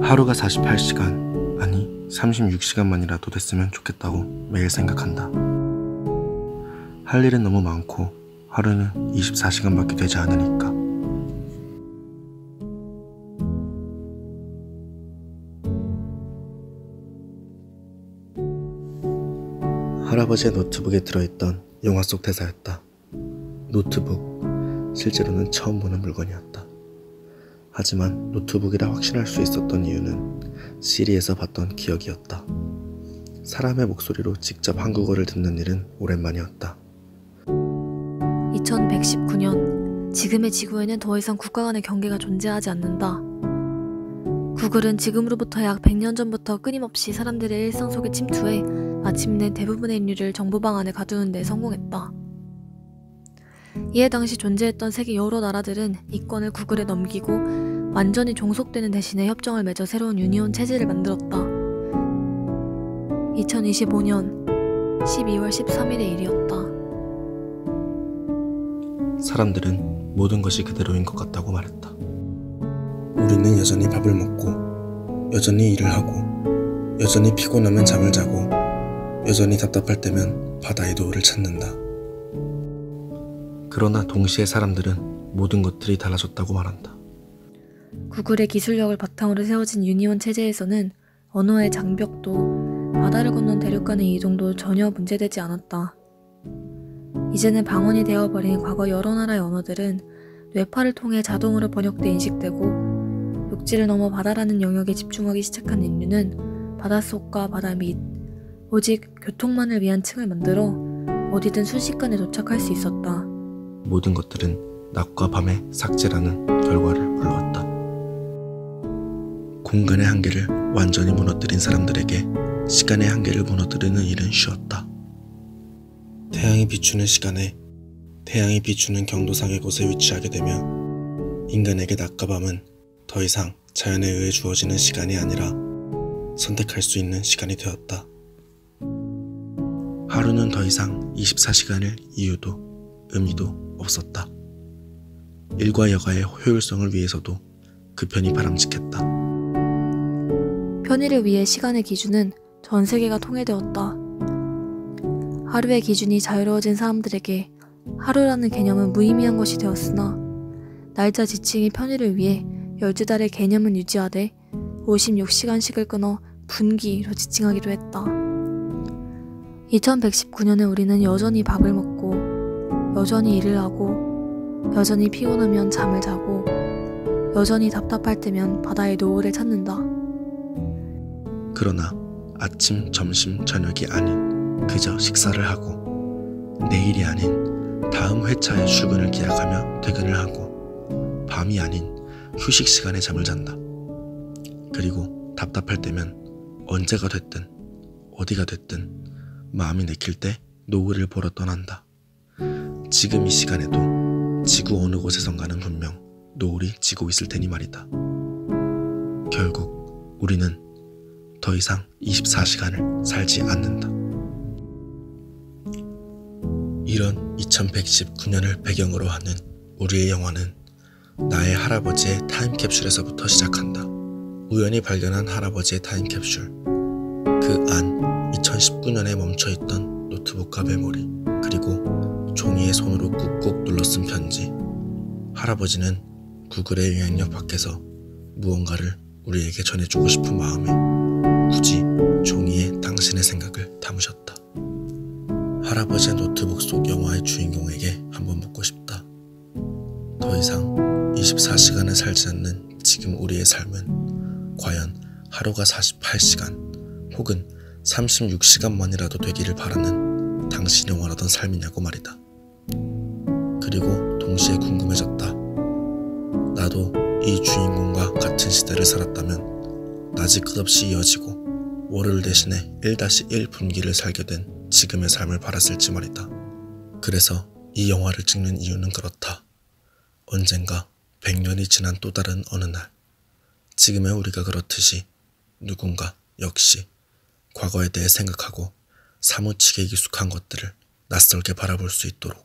하루가 48시간, 아니 36시간만이라도 됐으면 좋겠다고 매일 생각한다. 할 일은 너무 많고 하루는 24시간밖에 되지 않으니까. 할아버지의 노트북에 들어있던 영화 속 대사였다. 노트북, 실제로는 처음 보는 물건이었다. 하지만 노트북이라 확신할 수 있었던 이유는 시리에서 봤던 기억이었다. 사람의 목소리로 직접 한국어를 듣는 일은 오랜만이었다. 2119년, 지금의 지구에는 더 이상 국가 간의 경계가 존재하지 않는다. 구글은 지금으로부터 약 100년 전부터 끊임없이 사람들의 일상 속에 침투해 마침내 대부분의 인류를 정보방 안에 가두는 데 성공했다. 이에 당시 존재했던 세계 여러 나라들은 이권을 구글에 넘기고 완전히 종속되는 대신에 협정을 맺어 새로운 유니온 체제를 만들었다. 2025년 12월 13일의 일이었다. 사람들은 모든 것이 그대로인 것 같다고 말했다. 우리는 여전히 밥을 먹고, 여전히 일을 하고, 여전히 피곤하면 잠을 자고, 여전히 답답할 때면 바다의 노을을 찾는다. 그러나 동시에 사람들은 모든 것들이 달라졌다고 말한다. 구글의 기술력을 바탕으로 세워진 유니온 체제에서는 언어의 장벽도 바다를 건넌 대륙 간의 이동도 전혀 문제되지 않았다. 이제는 방언이 되어버린 과거 여러 나라의 언어들은 뇌파를 통해 자동으로 번역돼 인식되고, 육지를 넘어 바다라는 영역에 집중하기 시작한 인류는 바닷속과 바다 밑, 오직 교통만을 위한 층을 만들어 어디든 순식간에 도착할 수 있었다. 모든 것들은 낮과 밤의 삭제라는 결과를 불러왔다. 공간의 한계를 완전히 무너뜨린 사람들에게 시간의 한계를 무너뜨리는 일은 쉬웠다. 태양이 비추는 시간에 태양이 비추는 경도상의 곳에 위치하게 되면 인간에게 낮과 밤은 더 이상 자연에 의해 주어지는 시간이 아니라 선택할 수 있는 시간이 되었다. 하루는 더 이상 24시간일 이유도 의미도 없었다. 일과 여가의 효율성을 위해서도 그 편이 바람직했다. 편의를 위해 시간의 기준은 전 세계가 통일되었다. 하루의 기준이 자유로워진 사람들에게 하루라는 개념은 무의미한 것이 되었으나, 날짜 지칭이 편의를 위해 12달의 개념은 유지하되 56시간씩을 끊어 분기로 지칭하기도 했다. 2119년에 우리는 여전히 밥을 먹고, 여전히 일을 하고, 여전히 피곤하면 잠을 자고, 여전히 답답할 때면 바다의 노을을 찾는다. 그러나 아침, 점심, 저녁이 아닌 그저 식사를 하고, 내일이 아닌 다음 회차의 출근을 기약하며 퇴근을 하고, 밤이 아닌 휴식 시간에 잠을 잔다. 그리고 답답할 때면 언제가 됐든 어디가 됐든 마음이 내킬 때 노을을 보러 떠난다. 지금 이 시간에도 지구 어느 곳에선가는 분명 노을이 지고 있을 테니 말이다. 결국 우리는 더 이상 24시간을 살지 않는다. 이런 2119년을 배경으로 하는 우리의 영화는 나의 할아버지의 타임캡슐에서부터 시작한다. 우연히 발견한 할아버지의 타임캡슐. 그 안 2019년에 멈춰있던 노트북과 메모리, 그리고 종이에 손으로 꾹꾹 눌러 쓴 편지. 할아버지는 구글의 영향력 밖에서 무언가를 우리에게 전해주고 싶은 마음에 굳이 종이에 당신의 생각을 담으셨다. 할아버지의 노트북 속 영화의 주인공에게 한번 묻고 싶다. 더 이상 24시간을 살지 않는 지금 우리의 삶은 과연 하루가 48시간 혹은 36시간만이라도 되기를 바라는 당신이 원하던 삶이냐고 말이다. 그리고 동시에 궁금해졌다. 나도 이 주인공과 같은 시대를 살았다면 낮이 끝없이 이어지고 월요일 대신에 1-1 분기를 살게 된 지금의 삶을 바랐을지 말이다. 그래서 이 영화를 찍는 이유는 그렇다. 언젠가 100년이 지난 또 다른 어느 날, 지금의 우리가 그렇듯이 누군가 역시 과거에 대해 생각하고 사무치게 익숙한 것들을 낯설게 바라볼 수 있도록